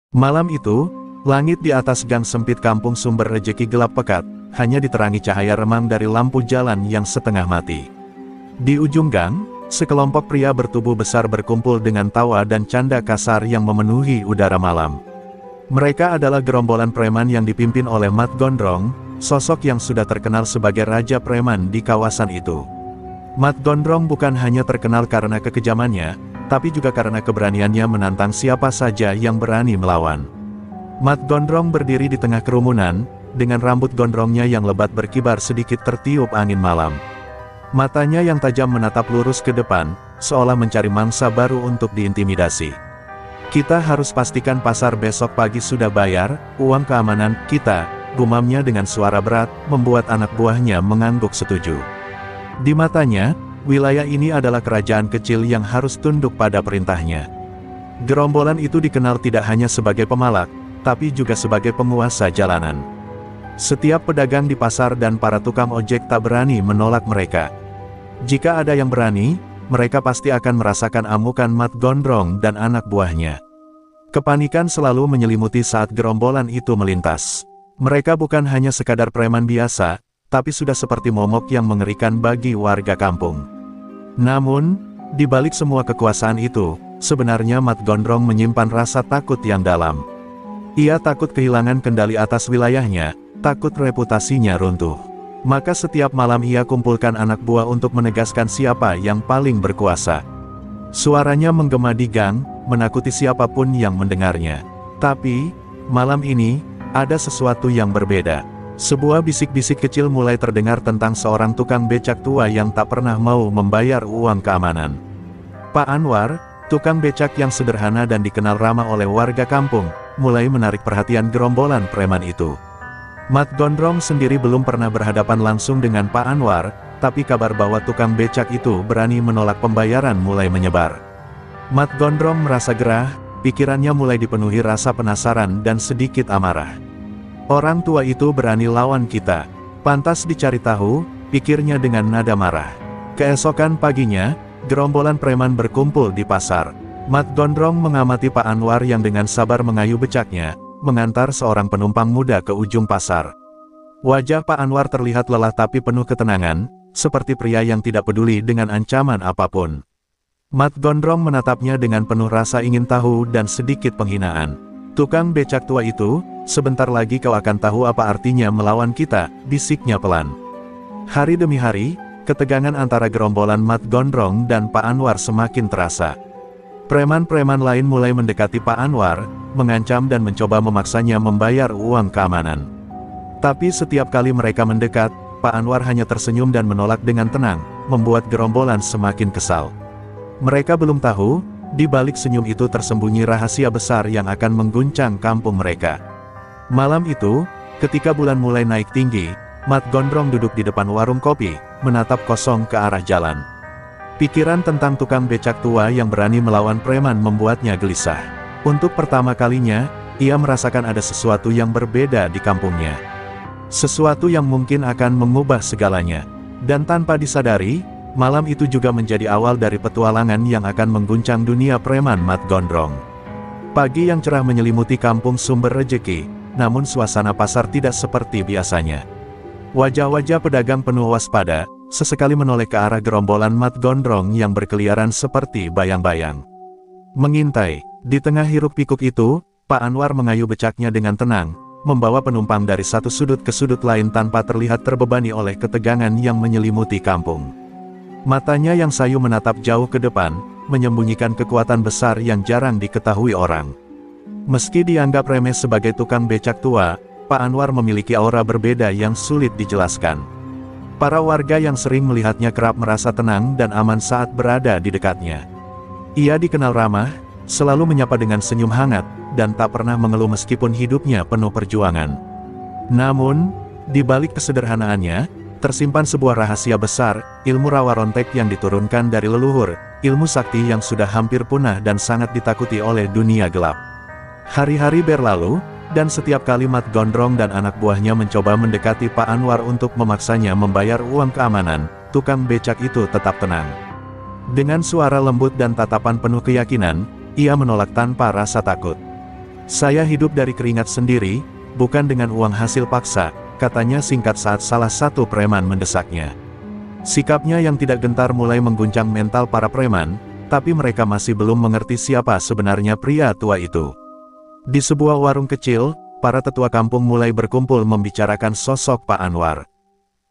Malam itu, langit di atas gang sempit kampung Sumber Rejeki gelap pekat, hanya diterangi cahaya remang dari lampu jalan yang setengah mati. Di ujung gang, sekelompok pria bertubuh besar berkumpul dengan tawa dan canda kasar yang memenuhi udara malam. Mereka adalah gerombolan preman yang dipimpin oleh Mat Gondrong, sosok yang sudah terkenal sebagai raja preman di kawasan itu. Mat Gondrong bukan hanya terkenal karena kekejamannya, tapi juga karena keberaniannya menantang siapa saja yang berani melawan. Mat Gondrong berdiri di tengah kerumunan, dengan rambut gondrongnya yang lebat berkibar sedikit tertiup angin malam. Matanya yang tajam menatap lurus ke depan, seolah mencari mangsa baru untuk diintimidasi. "Kita harus pastikan pasar besok pagi sudah bayar, uang keamanan kita," gumamnya dengan suara berat, membuat anak buahnya mengangguk setuju. Di matanya, wilayah ini adalah kerajaan kecil yang harus tunduk pada perintahnya. Gerombolan itu dikenal tidak hanya sebagai pemalak, tapi juga sebagai penguasa jalanan. Setiap pedagang di pasar dan para tukang ojek tak berani menolak mereka. Jika ada yang berani, mereka pasti akan merasakan amukan Mat Gondrong dan anak buahnya. Kepanikan selalu menyelimuti saat gerombolan itu melintas. Mereka bukan hanya sekadar preman biasa, tapi sudah seperti momok yang mengerikan bagi warga kampung. Namun, di balik semua kekuasaan itu, sebenarnya Mat Gondrong menyimpan rasa takut yang dalam. Ia takut kehilangan kendali atas wilayahnya, takut reputasinya runtuh. Maka setiap malam ia kumpulkan anak buah untuk menegaskan siapa yang paling berkuasa. Suaranya menggema di gang, menakuti siapapun yang mendengarnya. Tapi, malam ini, ada sesuatu yang berbeda. Sebuah bisik-bisik kecil mulai terdengar tentang seorang tukang becak tua yang tak pernah mau membayar uang keamanan. Pak Anwar, tukang becak yang sederhana dan dikenal ramah oleh warga kampung, mulai menarik perhatian gerombolan preman itu. Mat Gondrong sendiri belum pernah berhadapan langsung dengan Pak Anwar, tapi kabar bahwa tukang becak itu berani menolak pembayaran mulai menyebar. Mat Gondrong merasa gerah, pikirannya mulai dipenuhi rasa penasaran dan sedikit amarah. Orang tua itu berani lawan kita, pantas dicari tahu, pikirnya dengan nada marah. Keesokan paginya, gerombolan preman berkumpul di pasar. Mat Gondrong mengamati Pak Anwar yang dengan sabar mengayuh becaknya, mengantar seorang penumpang muda ke ujung pasar. Wajah Pak Anwar terlihat lelah tapi penuh ketenangan, seperti pria yang tidak peduli dengan ancaman apapun. Mat Gondrong menatapnya dengan penuh rasa ingin tahu dan sedikit penghinaan. "Tukang becak tua itu, sebentar lagi kau akan tahu apa artinya melawan kita," bisiknya pelan. Hari demi hari, ketegangan antara gerombolan Mat Gondrong dan Pak Anwar semakin terasa. Preman-preman lain mulai mendekati Pak Anwar, mengancam dan mencoba memaksanya membayar uang keamanan. Tapi setiap kali mereka mendekat, Pak Anwar hanya tersenyum dan menolak dengan tenang, membuat gerombolan semakin kesal. Mereka belum tahu, di balik senyum itu tersembunyi rahasia besar yang akan mengguncang kampung mereka. Malam itu, ketika bulan mulai naik tinggi, Mat Gondrong duduk di depan warung kopi, menatap kosong ke arah jalan. Pikiran tentang tukang becak tua yang berani melawan preman membuatnya gelisah. Untuk pertama kalinya, ia merasakan ada sesuatu yang berbeda di kampungnya. Sesuatu yang mungkin akan mengubah segalanya. Dan tanpa disadari, malam itu juga menjadi awal dari petualangan yang akan mengguncang dunia preman Mat Gondrong. Pagi yang cerah menyelimuti kampung Sumber Rejeki, namun suasana pasar tidak seperti biasanya. Wajah-wajah pedagang penuh waspada, sesekali menoleh ke arah gerombolan Mat Gondrong yang berkeliaran seperti bayang-bayang. Mengintai, di tengah hiruk-pikuk itu, Pak Anwar mengayuh becaknya dengan tenang, membawa penumpang dari satu sudut ke sudut lain tanpa terlihat terbebani oleh ketegangan yang menyelimuti kampung. Matanya yang sayu menatap jauh ke depan, menyembunyikan kekuatan besar yang jarang diketahui orang. Meski dianggap remeh sebagai tukang becak tua, Pak Anwar memiliki aura berbeda yang sulit dijelaskan. Para warga yang sering melihatnya kerap merasa tenang dan aman saat berada di dekatnya. Ia dikenal ramah, selalu menyapa dengan senyum hangat, dan tak pernah mengeluh meskipun hidupnya penuh perjuangan. Namun, di balik kesederhanaannya, tersimpan sebuah rahasia besar, ilmu rawa rontek yang diturunkan dari leluhur, ilmu sakti yang sudah hampir punah dan sangat ditakuti oleh dunia gelap. Hari-hari berlalu, dan setiap kali Mat Gondrong dan anak buahnya mencoba mendekati Pak Anwar untuk memaksanya membayar uang keamanan, tukang becak itu tetap tenang. Dengan suara lembut dan tatapan penuh keyakinan, ia menolak tanpa rasa takut. Saya hidup dari keringat sendiri, bukan dengan uang hasil paksa, katanya singkat saat salah satu preman mendesaknya. Sikapnya yang tidak gentar mulai mengguncang mental para preman, tapi mereka masih belum mengerti siapa sebenarnya pria tua itu. Di sebuah warung kecil, para tetua kampung mulai berkumpul membicarakan sosok Pak Anwar.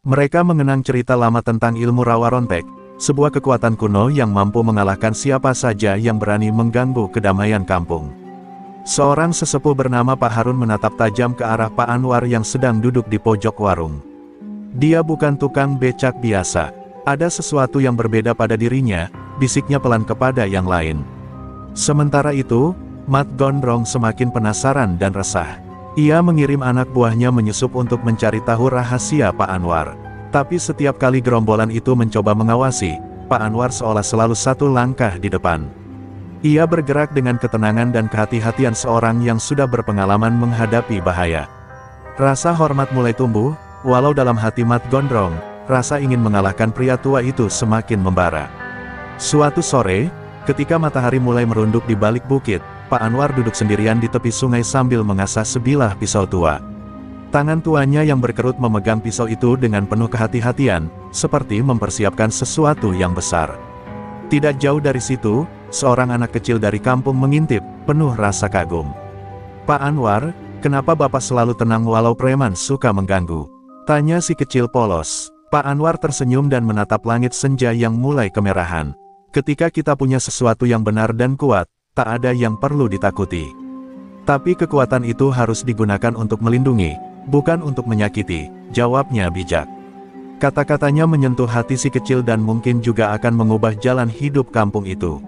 Mereka mengenang cerita lama tentang ilmu rawa rontek, sebuah kekuatan kuno yang mampu mengalahkan siapa saja yang berani mengganggu kedamaian kampung. Seorang sesepuh bernama Pak Harun menatap tajam ke arah Pak Anwar yang sedang duduk di pojok warung. Dia bukan tukang becak biasa. Ada sesuatu yang berbeda pada dirinya, bisiknya pelan kepada yang lain. Sementara itu, Mat Gondrong semakin penasaran dan resah. Ia mengirim anak buahnya menyusup untuk mencari tahu rahasia Pak Anwar. Tapi setiap kali gerombolan itu mencoba mengawasi, Pak Anwar seolah selalu satu langkah di depan. Ia bergerak dengan ketenangan dan kehati-hatian seorang yang sudah berpengalaman menghadapi bahaya. Rasa hormat mulai tumbuh, walau dalam hati Mat Gondrong, rasa ingin mengalahkan pria tua itu semakin membara. Suatu sore, ketika matahari mulai merunduk di balik bukit, Pak Anwar duduk sendirian di tepi sungai sambil mengasah sebilah pisau tua. Tangan tuanya yang berkerut memegang pisau itu dengan penuh kehati-hatian, seperti mempersiapkan sesuatu yang besar. Tidak jauh dari situ, seorang anak kecil dari kampung mengintip, penuh rasa kagum. "Pak Anwar, kenapa Bapak selalu tenang walau preman suka mengganggu?" tanya si kecil polos. Pak Anwar tersenyum dan menatap langit senja yang mulai kemerahan. "Ketika kita punya sesuatu yang benar dan kuat, tak ada yang perlu ditakuti. Tapi kekuatan itu harus digunakan untuk melindungi, bukan untuk menyakiti," jawabnya bijak. Kata-katanya menyentuh hati si kecil dan mungkin juga akan mengubah jalan hidup kampung itu.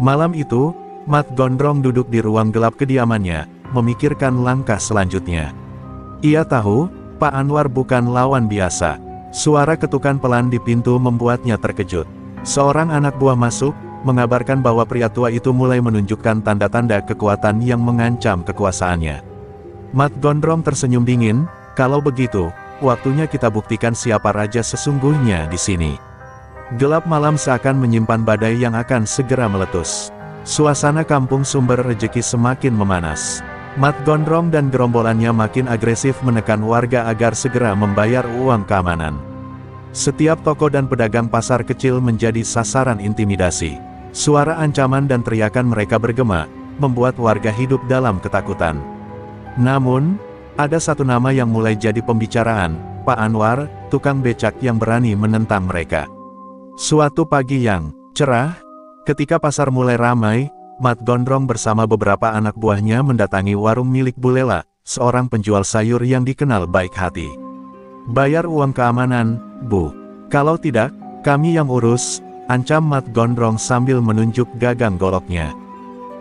Malam itu, Mat Gondrong duduk di ruang gelap kediamannya, memikirkan langkah selanjutnya. Ia tahu, Pak Anwar bukan lawan biasa. Suara ketukan pelan di pintu membuatnya terkejut. Seorang anak buah masuk, mengabarkan bahwa pria tua itu mulai menunjukkan tanda-tanda kekuatan yang mengancam kekuasaannya. Mat Gondrong tersenyum dingin, "Kalau begitu, waktunya kita buktikan siapa raja sesungguhnya di sini." Gelap malam seakan menyimpan badai yang akan segera meletus. Suasana kampung Sumber Rejeki semakin memanas. Mat Gondrong dan gerombolannya makin agresif menekan warga agar segera membayar uang keamanan. Setiap toko dan pedagang pasar kecil menjadi sasaran intimidasi. Suara ancaman dan teriakan mereka bergema, membuat warga hidup dalam ketakutan. Namun, ada satu nama yang mulai jadi pembicaraan, Pak Anwar, tukang becak yang berani menentang mereka. Suatu pagi yang cerah, ketika pasar mulai ramai, Mat Gondrong bersama beberapa anak buahnya mendatangi warung milik Bu Lela, seorang penjual sayur yang dikenal baik hati. "Bayar uang keamanan, Bu. Kalau tidak, kami yang urus," ancam Mat Gondrong sambil menunjuk gagang goloknya.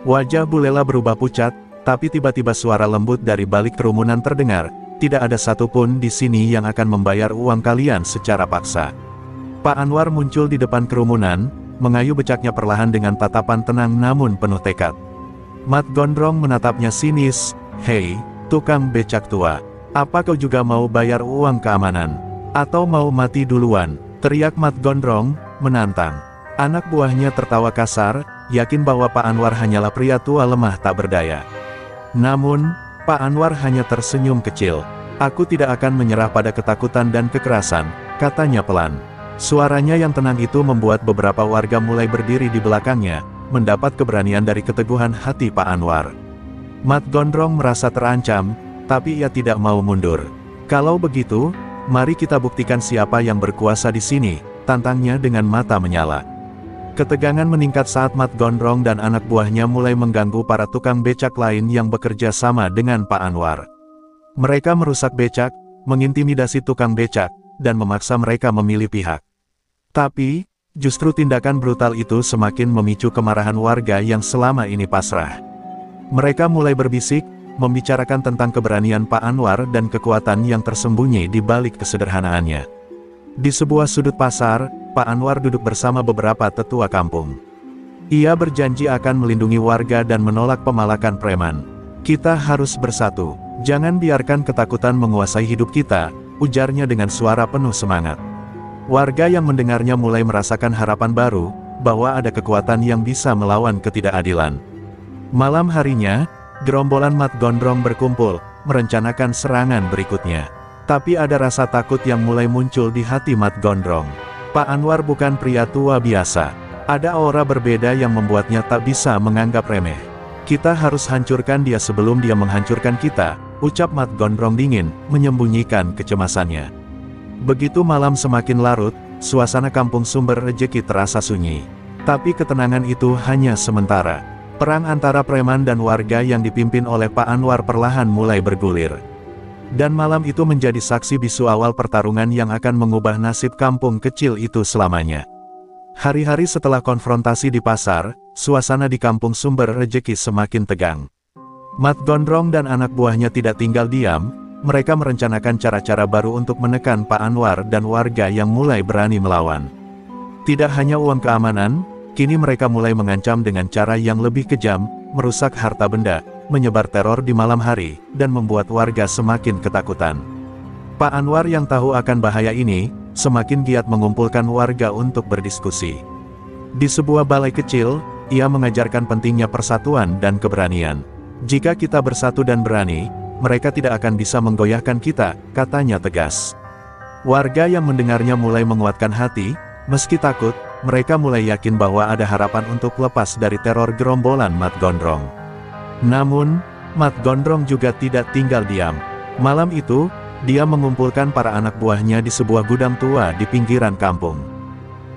Wajah Bu Lela berubah pucat, tapi tiba-tiba suara lembut dari balik kerumunan terdengar, "Tidak ada satupun di sini yang akan membayar uang kalian secara paksa." Pak Anwar muncul di depan kerumunan, mengayuh becaknya perlahan dengan tatapan tenang namun penuh tekad. Mat Gondrong menatapnya sinis, "Hei, tukang becak tua, apa kau juga mau bayar uang keamanan? Atau mau mati duluan?" teriak Mat Gondrong, menantang. Anak buahnya tertawa kasar, yakin bahwa Pak Anwar hanyalah pria tua lemah tak berdaya. Namun, Pak Anwar hanya tersenyum kecil. "Aku tidak akan menyerah pada ketakutan dan kekerasan," katanya pelan. Suaranya yang tenang itu membuat beberapa warga mulai berdiri di belakangnya, mendapat keberanian dari keteguhan hati Pak Anwar. Mat Gondrong merasa terancam, tapi ia tidak mau mundur. "Kalau begitu, mari kita buktikan siapa yang berkuasa di sini," tantangnya dengan mata menyala. Ketegangan meningkat saat Mat Gondrong dan anak buahnya mulai mengganggu para tukang becak lain yang bekerja sama dengan Pak Anwar. Mereka merusak becak, mengintimidasi tukang becak, dan memaksa mereka memilih pihak. Tapi, justru tindakan brutal itu semakin memicu kemarahan warga yang selama ini pasrah. Mereka mulai berbisik, membicarakan tentang keberanian Pak Anwar dan kekuatan yang tersembunyi di balik kesederhanaannya. Di sebuah sudut pasar, Pak Anwar duduk bersama beberapa tetua kampung. Ia berjanji akan melindungi warga dan menolak pemalakan preman. "Kita harus bersatu, jangan biarkan ketakutan menguasai hidup kita," ujarnya dengan suara penuh semangat. Warga yang mendengarnya mulai merasakan harapan baru, bahwa ada kekuatan yang bisa melawan ketidakadilan. Malam harinya, Gerombolan Mat Gondrong berkumpul, merencanakan serangan berikutnya. Tapi ada rasa takut yang mulai muncul di hati Mat Gondrong. Pak Anwar bukan pria tua biasa. Ada aura berbeda yang membuatnya tak bisa menganggap remeh. Kita harus hancurkan dia sebelum dia menghancurkan kita, ucap Mat Gondrong dingin, menyembunyikan kecemasannya. Begitu malam semakin larut, suasana kampung Sumber Rejeki terasa sunyi. Tapi ketenangan itu hanya sementara. Perang antara preman dan warga yang dipimpin oleh Pak Anwar perlahan mulai bergulir. Dan malam itu menjadi saksi bisu awal pertarungan yang akan mengubah nasib kampung kecil itu selamanya. Hari-hari setelah konfrontasi di pasar, suasana di kampung Sumber Rejeki semakin tegang. Mat Gondrong dan anak buahnya tidak tinggal diam, mereka merencanakan cara-cara baru untuk menekan Pak Anwar dan warga yang mulai berani melawan. Tidak hanya uang keamanan, kini mereka mulai mengancam dengan cara yang lebih kejam, merusak harta benda, menyebar teror di malam hari, dan membuat warga semakin ketakutan. Pak Anwar yang tahu akan bahaya ini, semakin giat mengumpulkan warga untuk berdiskusi. Di sebuah balai kecil, ia mengajarkan pentingnya persatuan dan keberanian. Jika kita bersatu dan berani, mereka tidak akan bisa menggoyahkan kita, katanya tegas. Warga yang mendengarnya mulai menguatkan hati, meski takut, mereka mulai yakin bahwa ada harapan untuk lepas dari teror gerombolan Mat Gondrong. Namun, Mat Gondrong juga tidak tinggal diam. Malam itu, dia mengumpulkan para anak buahnya di sebuah gudang tua di pinggiran kampung.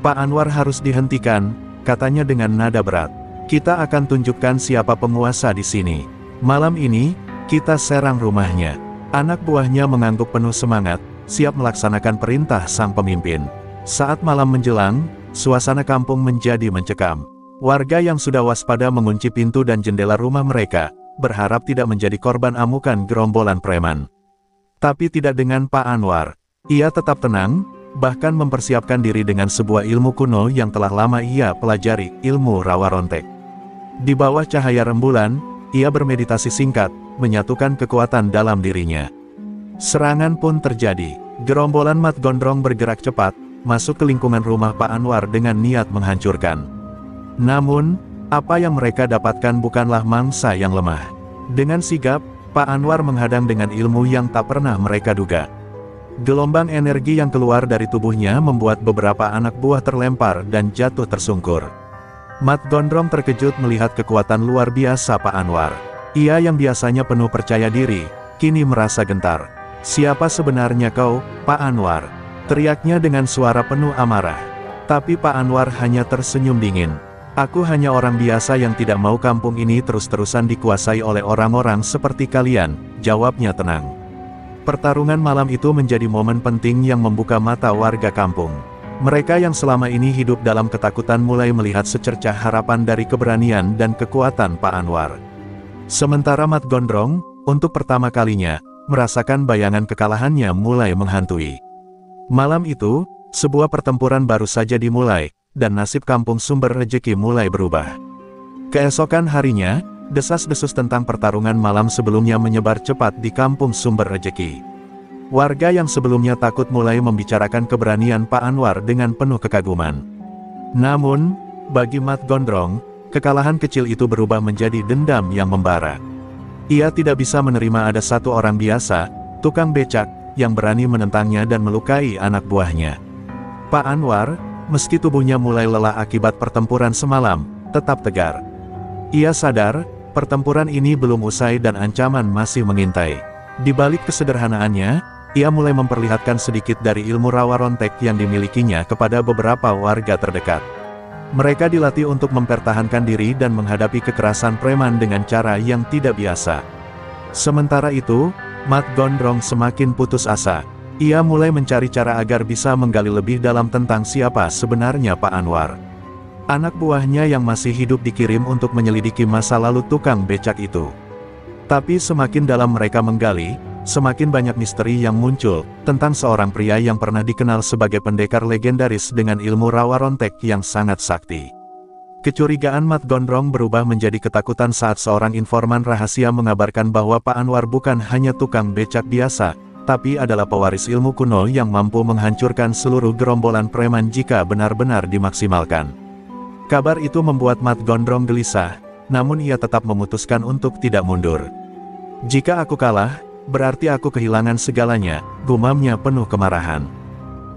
Pak Anwar harus dihentikan, katanya dengan nada berat. Kita akan tunjukkan siapa penguasa di sini. Malam ini, kita serang rumahnya. Anak buahnya mengangguk penuh semangat, siap melaksanakan perintah sang pemimpin. Saat malam menjelang, suasana kampung menjadi mencekam. Warga yang sudah waspada mengunci pintu dan jendela rumah mereka, berharap tidak menjadi korban amukan gerombolan preman. Tapi tidak dengan Pak Anwar. Ia tetap tenang, bahkan mempersiapkan diri dengan sebuah ilmu kuno yang telah lama ia pelajari, ilmu rawa rontek. Di bawah cahaya rembulan, ia bermeditasi singkat, menyatukan kekuatan dalam dirinya. Serangan pun terjadi. Gerombolan Mat Gondrong bergerak cepat, masuk ke lingkungan rumah Pak Anwar dengan niat menghancurkan. Namun, apa yang mereka dapatkan bukanlah mangsa yang lemah. Dengan sigap, Pak Anwar menghadang dengan ilmu yang tak pernah mereka duga. Gelombang energi yang keluar dari tubuhnya membuat beberapa anak buah terlempar dan jatuh tersungkur. Mat Gondrong terkejut melihat kekuatan luar biasa Pak Anwar. Ia yang biasanya penuh percaya diri, kini merasa gentar. "Siapa sebenarnya kau, Pak Anwar?" teriaknya dengan suara penuh amarah. Tapi Pak Anwar hanya tersenyum dingin. "Aku hanya orang biasa yang tidak mau kampung ini terus-terusan dikuasai oleh orang-orang seperti kalian," jawabnya tenang. Pertarungan malam itu menjadi momen penting yang membuka mata warga kampung. Mereka yang selama ini hidup dalam ketakutan mulai melihat secercah harapan dari keberanian dan kekuatan Pak Anwar. Sementara Mat Gondrong, untuk pertama kalinya, merasakan bayangan kekalahannya mulai menghantui. Malam itu, sebuah pertempuran baru saja dimulai, dan nasib kampung Sumber Rejeki mulai berubah. Keesokan harinya, desas-desus tentang pertarungan malam sebelumnya menyebar cepat di kampung Sumber Rejeki. Warga yang sebelumnya takut mulai membicarakan keberanian Pak Anwar dengan penuh kekaguman. Namun, bagi Mat Gondrong, kekalahan kecil itu berubah menjadi dendam yang membara. Ia tidak bisa menerima ada satu orang biasa, tukang becak, yang berani menentangnya dan melukai anak buahnya. Pak Anwar, meski tubuhnya mulai lelah akibat pertempuran semalam, tetap tegar. Ia sadar, pertempuran ini belum usai dan ancaman masih mengintai. Di balik kesederhanaannya, ia mulai memperlihatkan sedikit dari ilmu rawa rontek yang dimilikinya kepada beberapa warga terdekat. Mereka dilatih untuk mempertahankan diri dan menghadapi kekerasan preman dengan cara yang tidak biasa. Sementara itu, Mat Gondrong semakin putus asa. Ia mulai mencari cara agar bisa menggali lebih dalam tentang siapa sebenarnya Pak Anwar. Anak buahnya yang masih hidup dikirim untuk menyelidiki masa lalu tukang becak itu. Tapi semakin dalam mereka menggali, semakin banyak misteri yang muncul, tentang seorang pria yang pernah dikenal sebagai pendekar legendaris dengan ilmu rawa rontek yang sangat sakti. Kecurigaan Mat Gondrong berubah menjadi ketakutan saat seorang informan rahasia mengabarkan bahwa Pak Anwar bukan hanya tukang becak biasa, tapi adalah pewaris ilmu kuno yang mampu menghancurkan seluruh gerombolan preman jika benar-benar dimaksimalkan. Kabar itu membuat Mat Gondrong gelisah. namun ia tetap memutuskan untuk tidak mundur. "Jika aku kalah, berarti aku kehilangan segalanya," gumamnya penuh kemarahan.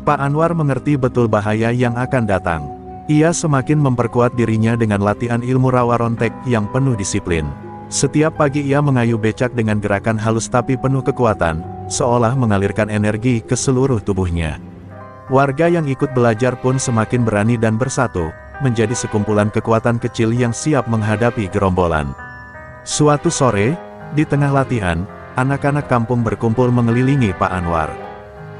Pak Anwar mengerti betul bahaya yang akan datang. Ia semakin memperkuat dirinya dengan latihan ilmu rawa rontek yang penuh disiplin. Setiap pagi ia mengayuh becak dengan gerakan halus tapi penuh kekuatan, seolah mengalirkan energi ke seluruh tubuhnya. Warga yang ikut belajar pun semakin berani dan bersatu, menjadi sekumpulan kekuatan kecil yang siap menghadapi gerombolan. Suatu sore, di tengah latihan, anak-anak kampung berkumpul mengelilingi Pak Anwar.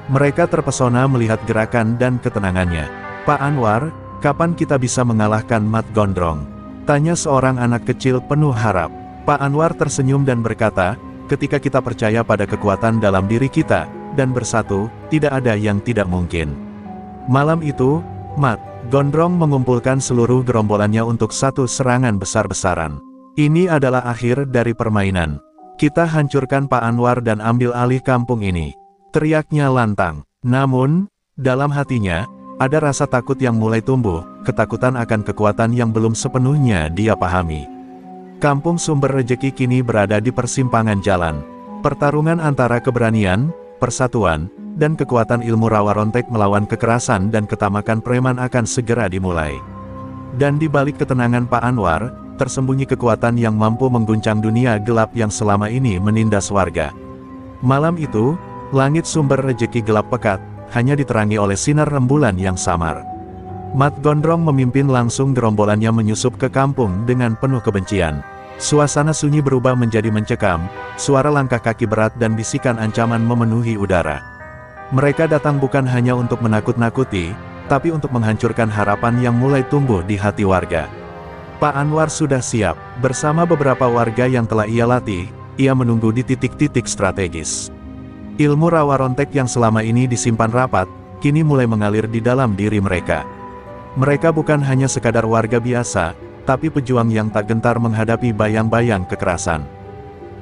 Mereka terpesona melihat gerakan dan ketenangannya. "Pak Anwar, kapan kita bisa mengalahkan Mat Gondrong?" tanya seorang anak kecil penuh harap. Pak Anwar tersenyum dan berkata, "Ketika kita percaya pada kekuatan dalam diri kita, dan bersatu, tidak ada yang tidak mungkin." Malam itu, Mat Gondrong mengumpulkan seluruh gerombolannya untuk satu serangan besar-besaran. "Ini adalah akhir dari permainan. Kita hancurkan Pak Anwar dan ambil alih kampung ini," teriaknya lantang. Namun, dalam hatinya, ada rasa takut yang mulai tumbuh, ketakutan akan kekuatan yang belum sepenuhnya dia pahami. Kampung Sumber Rejeki kini berada di persimpangan jalan. Pertarungan antara keberanian, persatuan, dan kekuatan ilmu rawa rontek melawan kekerasan dan ketamakan preman akan segera dimulai. Dan di balik ketenangan Pak Anwar, tersembunyi kekuatan yang mampu mengguncang dunia gelap yang selama ini menindas warga. Malam itu, langit Sumber Rejeki gelap pekat, hanya diterangi oleh sinar rembulan yang samar. Mat Gondrong memimpin langsung gerombolannya menyusup ke kampung dengan penuh kebencian. Suasana sunyi berubah menjadi mencekam, suara langkah kaki berat dan bisikan ancaman memenuhi udara. Mereka datang bukan hanya untuk menakut-nakuti, tapi untuk menghancurkan harapan yang mulai tumbuh di hati warga. Pak Anwar sudah siap, bersama beberapa warga yang telah ia latih, ia menunggu di titik-titik strategis. Ilmu rawa rontek yang selama ini disimpan rapat, kini mulai mengalir di dalam diri mereka. Mereka bukan hanya sekadar warga biasa, tapi pejuang yang tak gentar menghadapi bayang-bayang kekerasan.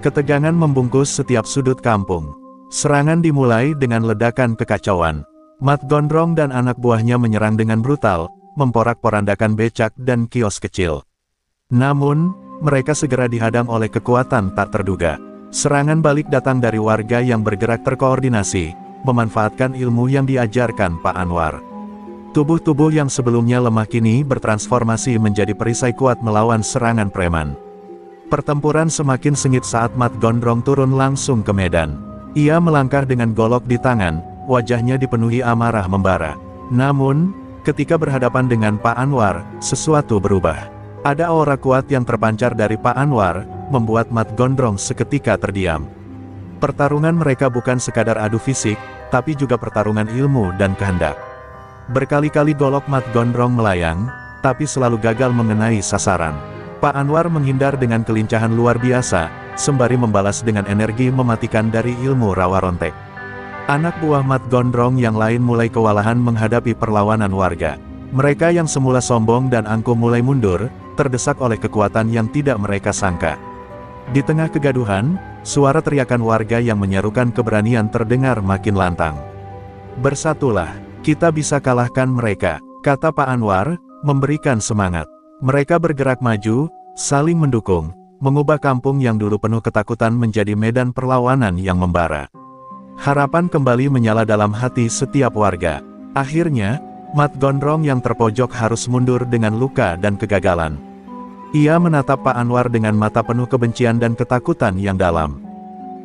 Ketegangan membungkus setiap sudut kampung. Serangan dimulai dengan ledakan kekacauan. Mat Gondrong dan anak buahnya menyerang dengan brutal, memporak-porandakan becak dan kios kecil. Namun, mereka segera dihadang oleh kekuatan tak terduga. Serangan balik datang dari warga yang bergerak terkoordinasi, memanfaatkan ilmu yang diajarkan Pak Anwar. Tubuh-tubuh yang sebelumnya lemah kini bertransformasi menjadi perisai kuat melawan serangan preman. Pertempuran semakin sengit saat Mat Gondrong turun langsung ke medan. Ia melangkah dengan golok di tangan, wajahnya dipenuhi amarah membara. Namun, ketika berhadapan dengan Pak Anwar, sesuatu berubah. Ada aura kuat yang terpancar dari Pak Anwar, membuat Mat Gondrong seketika terdiam. Pertarungan mereka bukan sekadar adu fisik, tapi juga pertarungan ilmu dan kehendak. Berkali-kali golok Mat Gondrong melayang, tapi selalu gagal mengenai sasaran. Pak Anwar menghindar dengan kelincahan luar biasa, sembari membalas dengan energi mematikan dari ilmu rawa rontek. Anak buah Mat Gondrong yang lain mulai kewalahan menghadapi perlawanan warga. Mereka yang semula sombong dan angkuh mulai mundur, terdesak oleh kekuatan yang tidak mereka sangka. Di tengah kegaduhan, suara teriakan warga yang menyerukan keberanian terdengar makin lantang. "Bersatulah, kita bisa kalahkan mereka," kata Pak Anwar, memberikan semangat. Mereka bergerak maju, saling mendukung, mengubah kampung yang dulu penuh ketakutan menjadi medan perlawanan yang membara. Harapan kembali menyala dalam hati setiap warga. Akhirnya, Mat Gondrong yang terpojok harus mundur dengan luka dan kegagalan. Ia menatap Pak Anwar dengan mata penuh kebencian dan ketakutan yang dalam.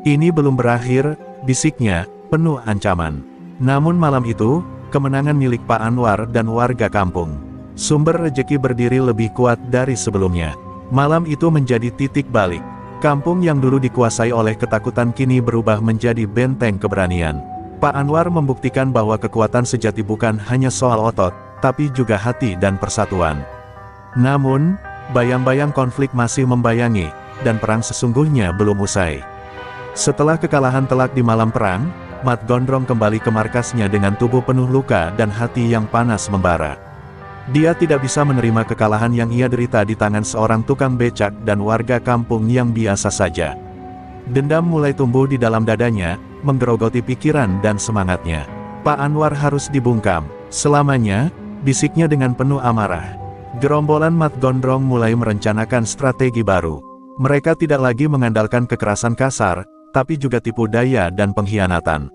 "Ini belum berakhir," bisiknya, penuh ancaman. Namun malam itu, kemenangan milik Pak Anwar dan warga kampung Sumber Rejeki berdiri lebih kuat dari sebelumnya. Malam itu menjadi titik balik. Kampung yang dulu dikuasai oleh ketakutan kini berubah menjadi benteng keberanian. Pak Anwar membuktikan bahwa kekuatan sejati bukan hanya soal otot, tapi juga hati dan persatuan. Namun, bayang-bayang konflik masih membayangi, dan perang sesungguhnya belum usai. Setelah kekalahan telak di malam perang, Mat Gondrong kembali ke markasnya dengan tubuh penuh luka dan hati yang panas membara. Dia tidak bisa menerima kekalahan yang ia derita di tangan seorang tukang becak dan warga kampung yang biasa saja. Dendam mulai tumbuh di dalam dadanya, menggerogoti pikiran dan semangatnya. Pak Anwar harus dibungkam selamanya, bisiknya dengan penuh amarah. Gerombolan Mat Gondrong mulai merencanakan strategi baru. Mereka tidak lagi mengandalkan kekerasan kasar, tapi juga tipu daya dan pengkhianatan.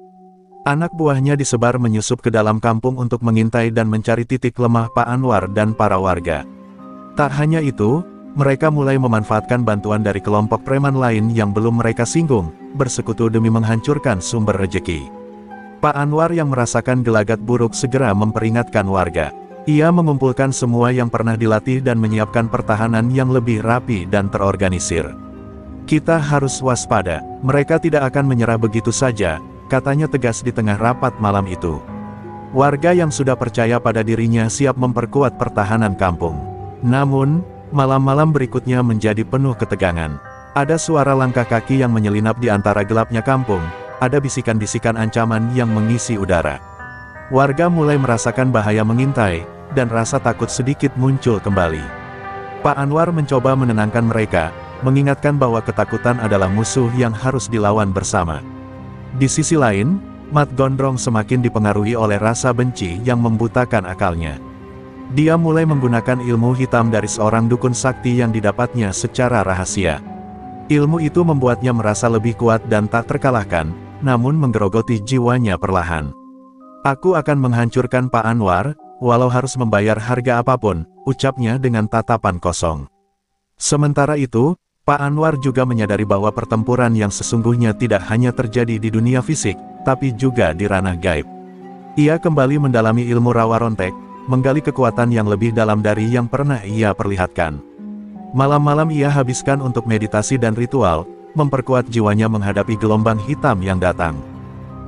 Anak buahnya disebar menyusup ke dalam kampung untuk mengintai dan mencari titik lemah Pak Anwar dan para warga. Tak hanya itu, mereka mulai memanfaatkan bantuan dari kelompok preman lain yang belum mereka singgung, bersekutu demi menghancurkan sumber rejeki. Pak Anwar yang merasakan gelagat buruk segera memperingatkan warga. Ia mengumpulkan semua yang pernah dilatih dan menyiapkan pertahanan yang lebih rapi dan terorganisir. Kita harus waspada, mereka tidak akan menyerah begitu saja, katanya tegas di tengah rapat malam itu. Warga yang sudah percaya pada dirinya siap memperkuat pertahanan kampung. Namun, malam-malam berikutnya menjadi penuh ketegangan. Ada suara langkah kaki yang menyelinap di antara gelapnya kampung, ada bisikan-bisikan ancaman yang mengisi udara. Warga mulai merasakan bahaya mengintai, dan rasa takut sedikit muncul kembali. Pak Anwar mencoba menenangkan mereka, mengingatkan bahwa ketakutan adalah musuh yang harus dilawan bersama. Di sisi lain, Mat Gondrong semakin dipengaruhi oleh rasa benci yang membutakan akalnya. Dia mulai menggunakan ilmu hitam dari seorang dukun sakti yang didapatnya secara rahasia. Ilmu itu membuatnya merasa lebih kuat dan tak terkalahkan, namun menggerogoti jiwanya perlahan. Aku akan menghancurkan Pak Anwar, walau harus membayar harga apapun, ucapnya dengan tatapan kosong. Sementara itu, Pak Anwar juga menyadari bahwa pertempuran yang sesungguhnya tidak hanya terjadi di dunia fisik, tapi juga di ranah gaib. Ia kembali mendalami ilmu rawa rontek, menggali kekuatan yang lebih dalam dari yang pernah ia perlihatkan. Malam-malam ia habiskan untuk meditasi dan ritual, memperkuat jiwanya menghadapi gelombang hitam yang datang.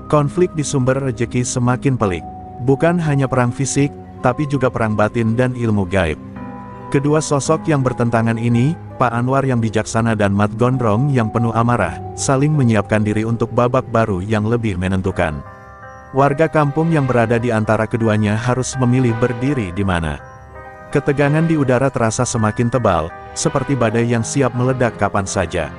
Konflik di sumber rejeki semakin pelik. Bukan hanya perang fisik, tapi juga perang batin dan ilmu gaib. Kedua sosok yang bertentangan ini, Pak Anwar yang bijaksana dan Mat Gondrong yang penuh amarah, saling menyiapkan diri untuk babak baru yang lebih menentukan. Warga kampung yang berada di antara keduanya harus memilih berdiri di mana. Ketegangan di udara terasa semakin tebal, seperti badai yang siap meledak kapan saja.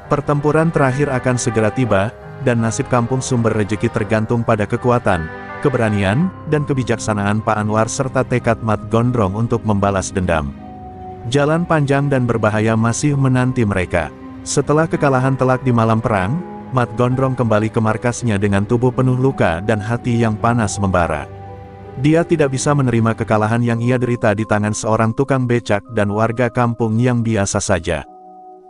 Pertempuran terakhir akan segera tiba, dan nasib kampung sumber rejeki tergantung pada kekuatan, keberanian, dan kebijaksanaan Pak Anwar serta tekad Mat Gondrong untuk membalas dendam. Jalan panjang dan berbahaya masih menanti mereka. Setelah kekalahan telak di malam perang, Mat Gondrong kembali ke markasnya dengan tubuh penuh luka dan hati yang panas membara. Dia tidak bisa menerima kekalahan yang ia derita di tangan seorang tukang becak dan warga kampung yang biasa saja.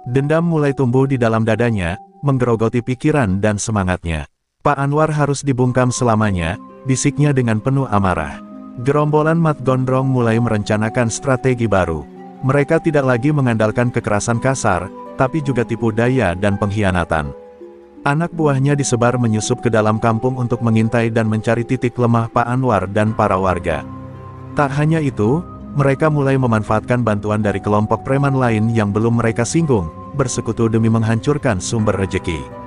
Dendam mulai tumbuh di dalam dadanya, menggerogoti pikiran dan semangatnya. Pak Anwar harus dibungkam selamanya, bisiknya dengan penuh amarah. Gerombolan Mat Gondrong mulai merencanakan strategi baru. Mereka tidak lagi mengandalkan kekerasan kasar, tapi juga tipu daya dan pengkhianatan. Anak buahnya disebar menyusup ke dalam kampung untuk mengintai dan mencari titik lemah Pak Anwar dan para warga. Tak hanya itu, mereka mulai memanfaatkan bantuan dari kelompok preman lain yang belum mereka singgung, bersekutu demi menghancurkan sumber rejeki.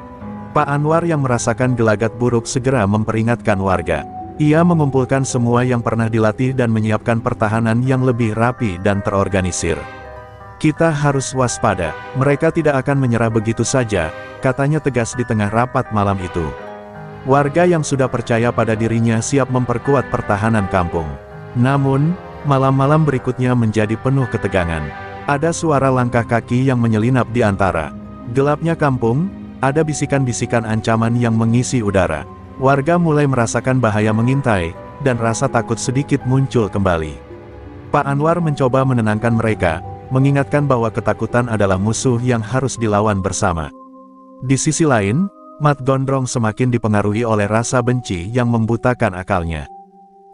Pak Anwar yang merasakan gelagat buruk segera memperingatkan warga. Ia mengumpulkan semua yang pernah dilatih dan menyiapkan pertahanan yang lebih rapi dan terorganisir. Kita harus waspada, mereka tidak akan menyerah begitu saja, katanya tegas di tengah rapat malam itu. Warga yang sudah percaya pada dirinya siap memperkuat pertahanan kampung. Namun, malam-malam berikutnya menjadi penuh ketegangan. Ada suara langkah kaki yang menyelinap di antara gelapnya kampung, ada bisikan-bisikan ancaman yang mengisi udara. Warga mulai merasakan bahaya mengintai, dan rasa takut sedikit muncul kembali. Pak Anwar mencoba menenangkan mereka, mengingatkan bahwa ketakutan adalah musuh yang harus dilawan bersama. Di sisi lain, Mat Gondrong semakin dipengaruhi oleh rasa benci yang membutakan akalnya.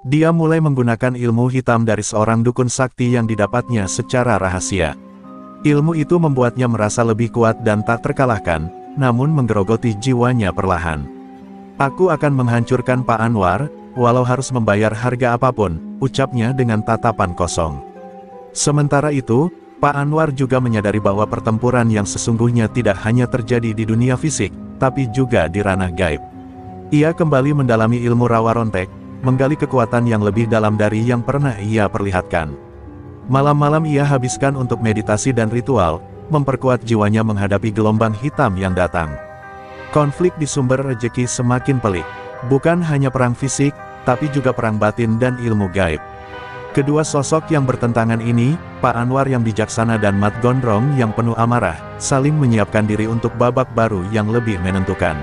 Dia mulai menggunakan ilmu hitam dari seorang dukun sakti yang didapatnya secara rahasia. Ilmu itu membuatnya merasa lebih kuat dan tak terkalahkan, namun menggerogoti jiwanya perlahan. Aku akan menghancurkan Pak Anwar, walau harus membayar harga apapun, ucapnya dengan tatapan kosong. Sementara itu, Pak Anwar juga menyadari bahwa pertempuran yang sesungguhnya tidak hanya terjadi di dunia fisik, tapi juga di ranah gaib. Ia kembali mendalami ilmu rawa rontek, menggali kekuatan yang lebih dalam dari yang pernah ia perlihatkan. Malam-malam ia habiskan untuk meditasi dan ritual, memperkuat jiwanya menghadapi gelombang hitam yang datang. Konflik di sumber rejeki semakin pelik. Bukan hanya perang fisik, tapi juga perang batin dan ilmu gaib. Kedua sosok yang bertentangan ini, Pak Anwar yang bijaksana dan Mat Gondrong yang penuh amarah, saling menyiapkan diri untuk babak baru yang lebih menentukan.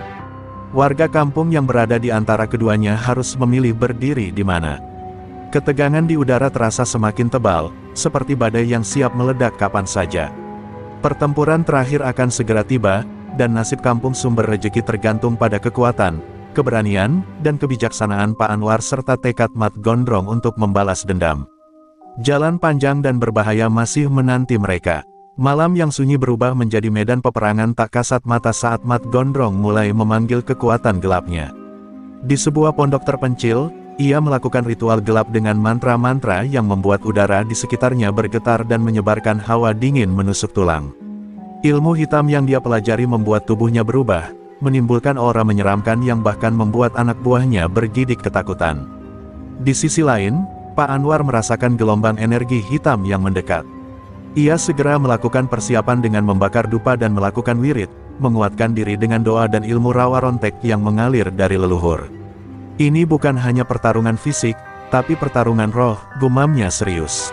Warga kampung yang berada di antara keduanya harus memilih berdiri di mana. Ketegangan di udara terasa semakin tebal, seperti badai yang siap meledak kapan saja. Pertempuran terakhir akan segera tiba, dan nasib kampung Sumber Rejeki tergantung pada kekuatan, keberanian, dan kebijaksanaan Pak Anwar serta tekad Mat Gondrong untuk membalas dendam. Jalan panjang dan berbahaya masih menanti mereka. Malam yang sunyi berubah menjadi medan peperangan tak kasat mata saat Mat Gondrong mulai memanggil kekuatan gelapnya. Di sebuah pondok terpencil, ia melakukan ritual gelap dengan mantra-mantra yang membuat udara di sekitarnya bergetar dan menyebarkan hawa dingin menusuk tulang. Ilmu hitam yang dia pelajari membuat tubuhnya berubah, menimbulkan aura menyeramkan yang bahkan membuat anak buahnya bergidik ketakutan. Di sisi lain, Pak Anwar merasakan gelombang energi hitam yang mendekat. Ia segera melakukan persiapan dengan membakar dupa dan melakukan wirid, menguatkan diri dengan doa dan ilmu rawa rontek yang mengalir dari leluhur. Ini bukan hanya pertarungan fisik, tapi pertarungan roh, gumamnya serius.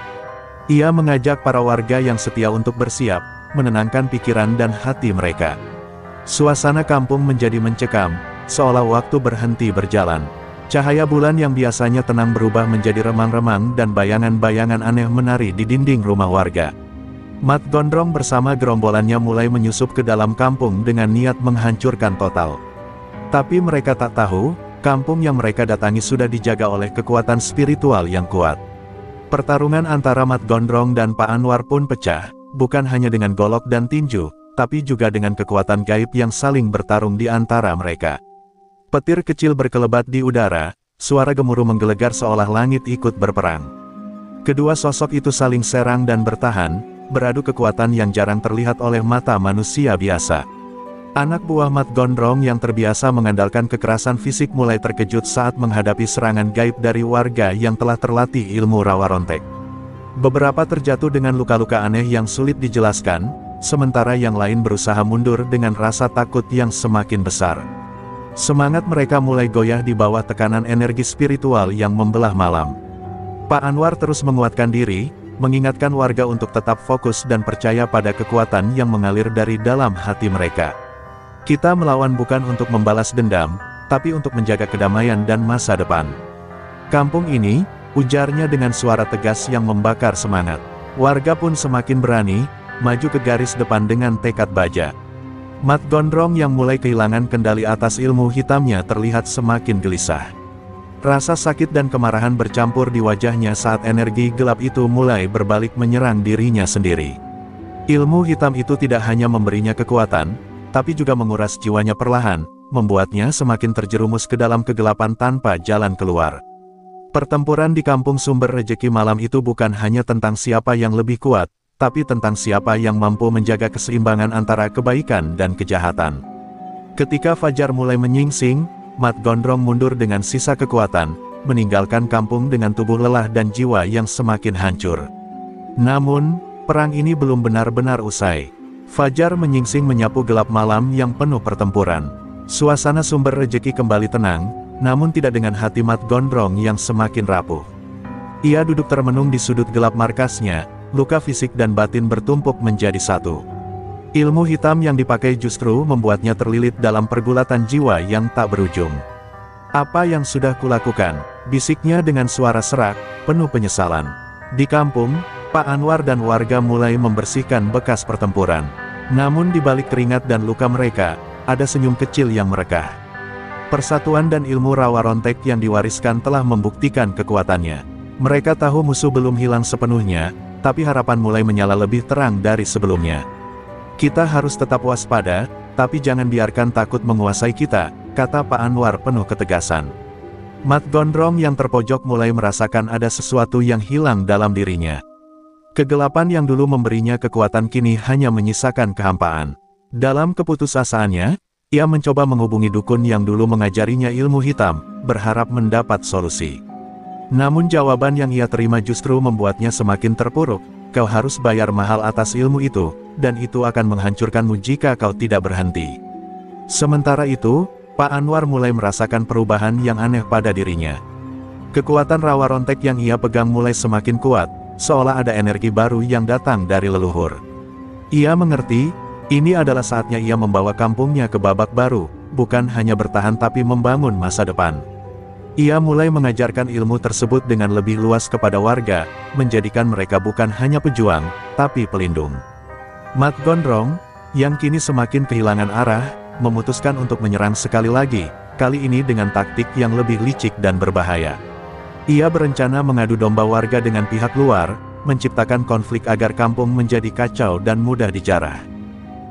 Ia mengajak para warga yang setia untuk bersiap, menenangkan pikiran dan hati mereka. Suasana kampung menjadi mencekam, seolah waktu berhenti berjalan. Cahaya bulan yang biasanya tenang berubah menjadi remang-remang dan bayangan-bayangan aneh menari di dinding rumah warga. Mat Gondrong bersama gerombolannya mulai menyusup ke dalam kampung dengan niat menghancurkan total. Tapi mereka tak tahu, kampung yang mereka datangi sudah dijaga oleh kekuatan spiritual yang kuat. Pertarungan antara Mat Gondrong dan Pak Anwar pun pecah, bukan hanya dengan golok dan tinju, tapi juga dengan kekuatan gaib yang saling bertarung di antara mereka. Petir kecil berkelebat di udara, suara gemuruh menggelegar seolah langit ikut berperang. Kedua sosok itu saling serang dan bertahan, beradu kekuatan yang jarang terlihat oleh mata manusia biasa. Anak buah Mat Gondrong yang terbiasa mengandalkan kekerasan fisik mulai terkejut saat menghadapi serangan gaib dari warga yang telah terlatih ilmu rawa rontek. Beberapa terjatuh dengan luka-luka aneh yang sulit dijelaskan, sementara yang lain berusaha mundur dengan rasa takut yang semakin besar. Semangat mereka mulai goyah di bawah tekanan energi spiritual yang membelah malam. Pak Anwar terus menguatkan diri, mengingatkan warga untuk tetap fokus dan percaya pada kekuatan yang mengalir dari dalam hati mereka. Kita melawan bukan untuk membalas dendam, tapi untuk menjaga kedamaian dan masa depan. Kampung ini, ujarnya dengan suara tegas yang membakar semangat. Warga pun semakin berani, maju ke garis depan dengan tekad baja. Mat Gondrong yang mulai kehilangan kendali atas ilmu hitamnya terlihat semakin gelisah. Rasa sakit dan kemarahan bercampur di wajahnya saat energi gelap itu mulai berbalik menyerang dirinya sendiri. Ilmu hitam itu tidak hanya memberinya kekuatan, tapi juga menguras jiwanya perlahan, membuatnya semakin terjerumus ke dalam kegelapan tanpa jalan keluar. Pertempuran di kampung Sumber Rejeki malam itu bukan hanya tentang siapa yang lebih kuat, tapi tentang siapa yang mampu menjaga keseimbangan antara kebaikan dan kejahatan. Ketika fajar mulai menyingsing, Mat Gondrong mundur dengan sisa kekuatan, meninggalkan kampung dengan tubuh lelah dan jiwa yang semakin hancur. Namun, perang ini belum benar-benar usai. Fajar menyingsing menyapu gelap malam yang penuh pertempuran. Suasana Sumber Rejeki kembali tenang, namun tidak dengan hati Mat Gondrong yang semakin rapuh. Ia duduk termenung di sudut gelap markasnya, luka fisik dan batin bertumpuk menjadi satu. Ilmu hitam yang dipakai justru membuatnya terlilit dalam pergulatan jiwa yang tak berujung. "Apa yang sudah kulakukan?" bisiknya dengan suara serak, penuh penyesalan. Di kampung, Pak Anwar dan warga mulai membersihkan bekas pertempuran. Namun di balik keringat dan luka mereka, ada senyum kecil yang merekah. Persatuan dan ilmu rawa rontek yang diwariskan telah membuktikan kekuatannya. Mereka tahu musuh belum hilang sepenuhnya, tapi harapan mulai menyala lebih terang dari sebelumnya. "Kita harus tetap waspada, tapi jangan biarkan takut menguasai kita," kata Pak Anwar penuh ketegasan. Mat Gondrong yang terpojok mulai merasakan ada sesuatu yang hilang dalam dirinya. Kegelapan yang dulu memberinya kekuatan kini hanya menyisakan kehampaan. Dalam keputusasaannya, ia mencoba menghubungi dukun yang dulu mengajarinya ilmu hitam, berharap mendapat solusi. Namun jawaban yang ia terima justru membuatnya semakin terpuruk. "Kau harus bayar mahal atas ilmu itu, dan itu akan menghancurkanmu jika kau tidak berhenti." Sementara itu, Pak Anwar mulai merasakan perubahan yang aneh pada dirinya. Kekuatan rawa rontek yang ia pegang mulai semakin kuat, seolah ada energi baru yang datang dari leluhur. Ia mengerti, ini adalah saatnya ia membawa kampungnya ke babak baru, bukan hanya bertahan tapi membangun masa depan. Ia mulai mengajarkan ilmu tersebut dengan lebih luas kepada warga, menjadikan mereka bukan hanya pejuang, tapi pelindung. Mat Gondrong, yang kini semakin kehilangan arah, memutuskan untuk menyerang sekali lagi, kali ini dengan taktik yang lebih licik dan berbahaya. Ia berencana mengadu domba warga dengan pihak luar, menciptakan konflik agar kampung menjadi kacau dan mudah dijarah.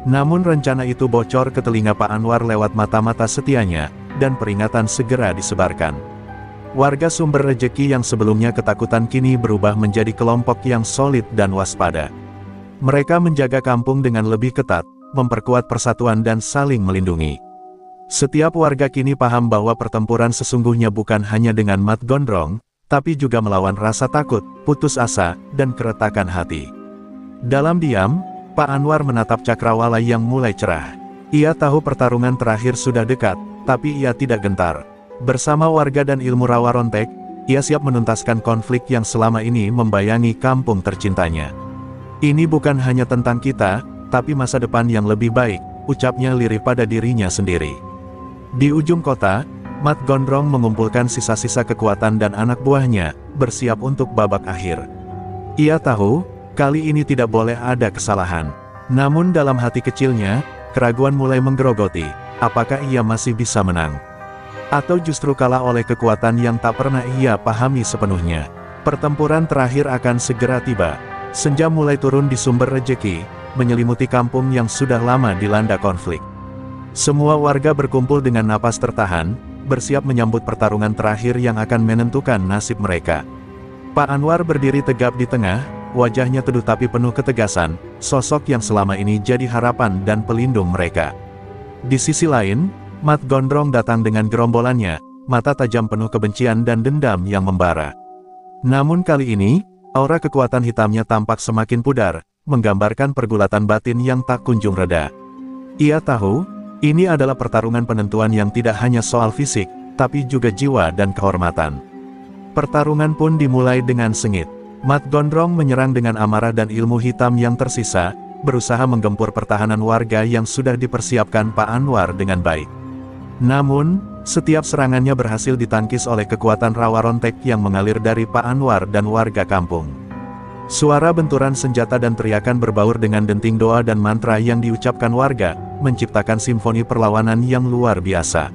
Namun rencana itu bocor ke telinga Pak Anwar lewat mata-mata setianya, dan peringatan segera disebarkan. Warga Sumber Rejeki yang sebelumnya ketakutan kini berubah menjadi kelompok yang solid dan waspada. Mereka menjaga kampung dengan lebih ketat, memperkuat persatuan dan saling melindungi. Setiap warga kini paham bahwa pertempuran sesungguhnya bukan hanya dengan Mat Gondrong, tapi juga melawan rasa takut, putus asa, dan keretakan hati. Dalam diam, Pak Anwar menatap Cakrawala yang mulai cerah. Ia tahu pertarungan terakhir sudah dekat, tapi ia tidak gentar. Bersama warga dan ilmu rawa rontek, ia siap menuntaskan konflik yang selama ini membayangi kampung tercintanya. Ini bukan hanya tentang kita, tapi masa depan yang lebih baik, ucapnya lirih pada dirinya sendiri. Di ujung kota, Mat Gondrong mengumpulkan sisa-sisa kekuatan dan anak buahnya, bersiap untuk babak akhir. Ia tahu, kali ini tidak boleh ada kesalahan. Namun dalam hati kecilnya, keraguan mulai menggerogoti, apakah ia masih bisa menang? Atau justru kalah oleh kekuatan yang tak pernah ia pahami sepenuhnya. Pertempuran terakhir akan segera tiba. Senja mulai turun di Sumber Rejeki, menyelimuti kampung yang sudah lama dilanda konflik. Semua warga berkumpul dengan napas tertahan, bersiap menyambut pertarungan terakhir yang akan menentukan nasib mereka. Pak Anwar berdiri tegap di tengah, wajahnya teduh tapi penuh ketegasan, sosok yang selama ini jadi harapan dan pelindung mereka. Di sisi lain, Mat Gondrong datang dengan gerombolannya, mata tajam penuh kebencian dan dendam yang membara. Namun kali ini, aura kekuatan hitamnya tampak semakin pudar, menggambarkan pergulatan batin yang tak kunjung reda. Ia tahu, ini adalah pertarungan penentuan yang tidak hanya soal fisik, tapi juga jiwa dan kehormatan. Pertarungan pun dimulai dengan sengit. Mat Gondrong menyerang dengan amarah dan ilmu hitam yang tersisa, berusaha menggempur pertahanan warga yang sudah dipersiapkan Pak Anwar dengan baik. Namun, setiap serangannya berhasil ditangkis oleh kekuatan rawa rontek yang mengalir dari Pak Anwar dan warga kampung. Suara benturan senjata dan teriakan berbaur dengan denting doa dan mantra yang diucapkan warga, menciptakan simfoni perlawanan yang luar biasa.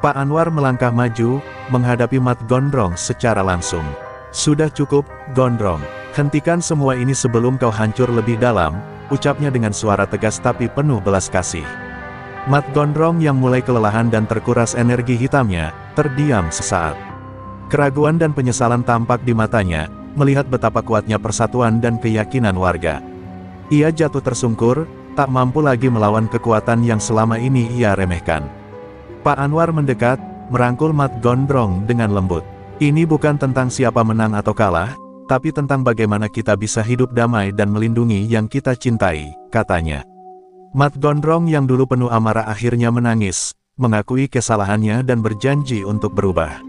Pak Anwar melangkah maju, menghadapi Mat Gondrong secara langsung. Sudah cukup, Gondrong. Hentikan semua ini sebelum kau hancur lebih dalam, ucapnya dengan suara tegas tapi penuh belas kasih. Mat Gondrong yang mulai kelelahan dan terkuras energi hitamnya, terdiam sesaat. Keraguan dan penyesalan tampak di matanya, melihat betapa kuatnya persatuan dan keyakinan warga. Ia jatuh tersungkur, tak mampu lagi melawan kekuatan yang selama ini ia remehkan. Pak Anwar mendekat, merangkul Mat Gondrong dengan lembut. Ini bukan tentang siapa menang atau kalah, tapi tentang bagaimana kita bisa hidup damai dan melindungi yang kita cintai, katanya. Mat Gondrong yang dulu penuh amarah akhirnya menangis, mengakui kesalahannya dan berjanji untuk berubah.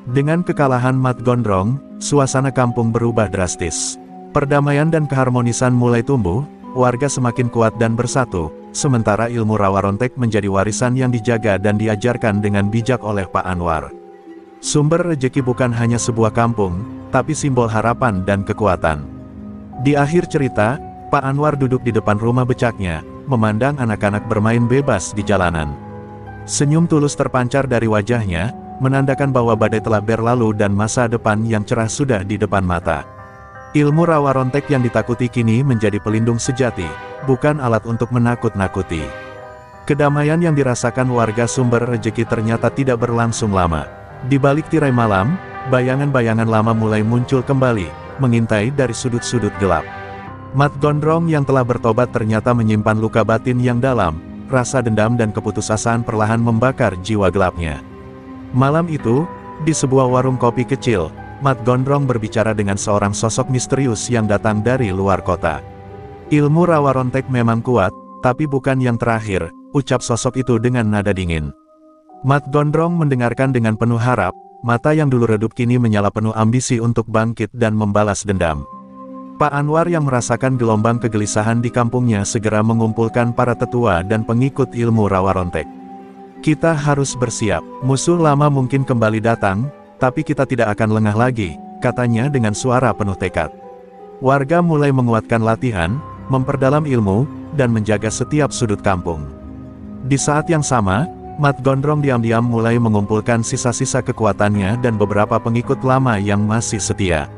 Dengan kekalahan Mat Gondrong, suasana kampung berubah drastis. Perdamaian dan keharmonisan mulai tumbuh, warga semakin kuat dan bersatu, sementara ilmu rawa rontek menjadi warisan yang dijaga dan diajarkan dengan bijak oleh Pak Anwar. Sumber Rejeki bukan hanya sebuah kampung, tapi simbol harapan dan kekuatan. Di akhir cerita, Pak Anwar duduk di depan rumah becaknya, memandang anak-anak bermain bebas di jalanan. Senyum tulus terpancar dari wajahnya, menandakan bahwa badai telah berlalu dan masa depan yang cerah sudah di depan mata. Ilmu rawa rontek yang ditakuti kini menjadi pelindung sejati, bukan alat untuk menakut-nakuti. Kedamaian yang dirasakan warga Sumber Rejeki ternyata tidak berlangsung lama. Di balik tirai malam, bayangan-bayangan lama mulai muncul kembali, mengintai dari sudut-sudut gelap. Mat Gondrong yang telah bertobat ternyata menyimpan luka batin yang dalam, rasa dendam dan keputusasaan perlahan membakar jiwa gelapnya. Malam itu, di sebuah warung kopi kecil, Mat Gondrong berbicara dengan seorang sosok misterius yang datang dari luar kota. Ilmu rawa rontek memang kuat, tapi bukan yang terakhir, ucap sosok itu dengan nada dingin. Mat Gondrong mendengarkan dengan penuh harap, mata yang dulu redup kini menyala penuh ambisi untuk bangkit dan membalas dendam. Pak Anwar yang merasakan gelombang kegelisahan di kampungnya segera mengumpulkan para tetua dan pengikut ilmu rawa rontek. Kita harus bersiap, musuh lama mungkin kembali datang, tapi kita tidak akan lengah lagi, katanya dengan suara penuh tekad. Warga mulai menguatkan latihan, memperdalam ilmu, dan menjaga setiap sudut kampung. Di saat yang sama, Mat Gondrong diam-diam mulai mengumpulkan sisa-sisa kekuatannya dan beberapa pengikut lama yang masih setia.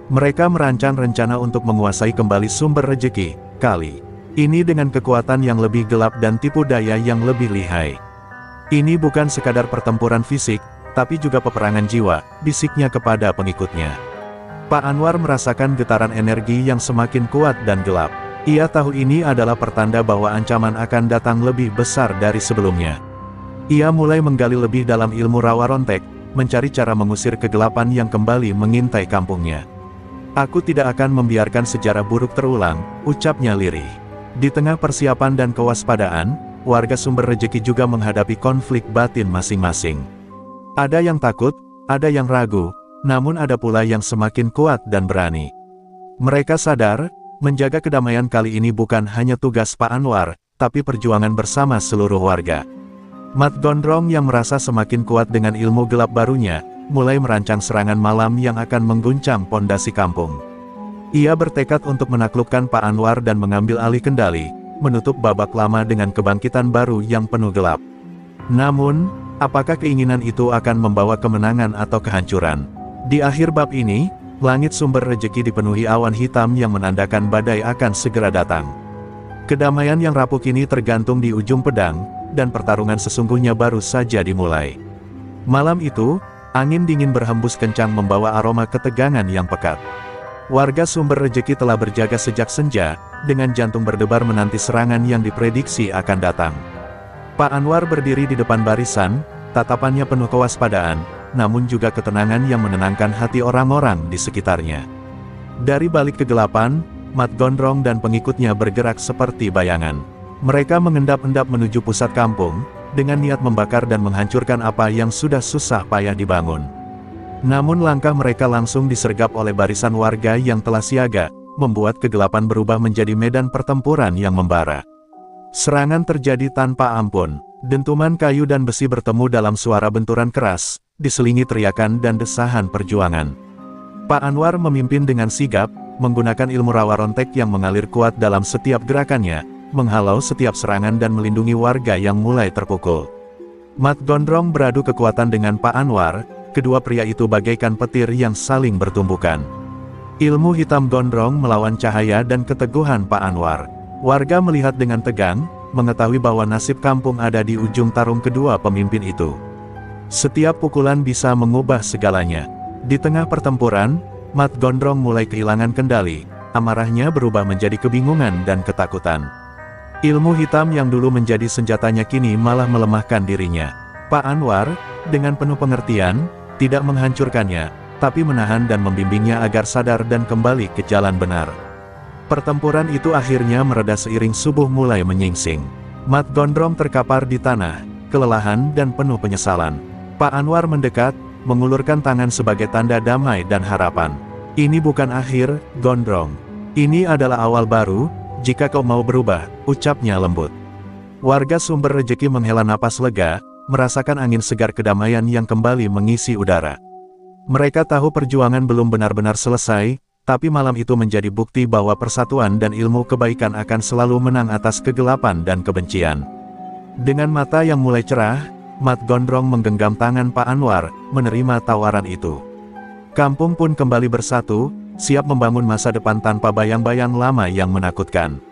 Mereka merancang rencana untuk menguasai kembali sumber rejeki, kali ini dengan kekuatan yang lebih gelap dan tipu daya yang lebih lihai. Ini bukan sekadar pertempuran fisik, tapi juga peperangan jiwa, bisiknya kepada pengikutnya. Pak Anwar merasakan getaran energi yang semakin kuat dan gelap. Ia tahu ini adalah pertanda bahwa ancaman akan datang lebih besar dari sebelumnya. Ia mulai menggali lebih dalam ilmu rawa rontek, mencari cara mengusir kegelapan yang kembali mengintai kampungnya. Aku tidak akan membiarkan sejarah buruk terulang, ucapnya lirih. Di tengah persiapan dan kewaspadaan, warga sumber rejeki juga menghadapi konflik batin masing-masing. Ada yang takut, ada yang ragu, namun ada pula yang semakin kuat dan berani. Mereka sadar, menjaga kedamaian kali ini bukan hanya tugas Pak Anwar, tapi perjuangan bersama seluruh warga. Mat Gondrong yang merasa semakin kuat dengan ilmu gelap barunya, mulai merancang serangan malam yang akan mengguncang pondasi kampung. Ia bertekad untuk menaklukkan Pak Anwar dan mengambil alih kendali, menutup babak lama dengan kebangkitan baru yang penuh gelap. Namun, apakah keinginan itu akan membawa kemenangan atau kehancuran? Di akhir bab ini, langit sumber rejeki dipenuhi awan hitam yang menandakan badai akan segera datang. Kedamaian yang rapuh kini tergantung di ujung pedang, dan pertarungan sesungguhnya baru saja dimulai. Malam itu, angin dingin berhembus kencang membawa aroma ketegangan yang pekat. Warga sumber rejeki telah berjaga sejak senja, dengan jantung berdebar menanti serangan yang diprediksi akan datang. Pak Anwar berdiri di depan barisan, tatapannya penuh kewaspadaan, namun juga ketenangan yang menenangkan hati orang-orang di sekitarnya. Dari balik kegelapan, Mat Gondrong dan pengikutnya bergerak seperti bayangan. Mereka mengendap-endap menuju pusat kampung, dengan niat membakar dan menghancurkan apa yang sudah susah payah dibangun. Namun langkah mereka langsung disergap oleh barisan warga yang telah siaga, membuat kegelapan berubah menjadi medan pertempuran yang membara. Serangan terjadi tanpa ampun, dentuman kayu dan besi bertemu dalam suara benturan keras, diselingi teriakan dan desahan perjuangan. Pak Anwar memimpin dengan sigap, menggunakan ilmu rawa rontek yang mengalir kuat dalam setiap gerakannya, menghalau setiap serangan dan melindungi warga yang mulai terpukul. Mat Gondrong beradu kekuatan dengan Pak Anwar, kedua pria itu bagaikan petir yang saling bertumbukan. Ilmu hitam Gondrong melawan cahaya dan keteguhan Pak Anwar. Warga melihat dengan tegang, mengetahui bahwa nasib kampung ada di ujung tarung kedua pemimpin itu. Setiap pukulan bisa mengubah segalanya. Di tengah pertempuran, Mat Gondrong mulai kehilangan kendali, amarahnya berubah menjadi kebingungan dan ketakutan. Ilmu hitam yang dulu menjadi senjatanya kini malah melemahkan dirinya. Pak Anwar, dengan penuh pengertian, tidak menghancurkannya, tapi menahan dan membimbingnya agar sadar dan kembali ke jalan benar. Pertempuran itu akhirnya mereda seiring subuh mulai menyingsing. Mat Gondrong terkapar di tanah, kelelahan dan penuh penyesalan. Pak Anwar mendekat, mengulurkan tangan sebagai tanda damai dan harapan. Ini bukan akhir, Gondrong. Ini adalah awal baru. Jika kau mau berubah, ucapnya lembut. Warga sumber rejeki menghela napas lega, merasakan angin segar kedamaian yang kembali mengisi udara. Mereka tahu perjuangan belum benar-benar selesai, tapi malam itu menjadi bukti bahwa persatuan dan ilmu kebaikan akan selalu menang atas kegelapan dan kebencian. Dengan mata yang mulai cerah, Mat Gondrong menggenggam tangan Pak Anwar, menerima tawaran itu. Kampung pun kembali bersatu, siap membangun masa depan tanpa bayang-bayang lama yang menakutkan.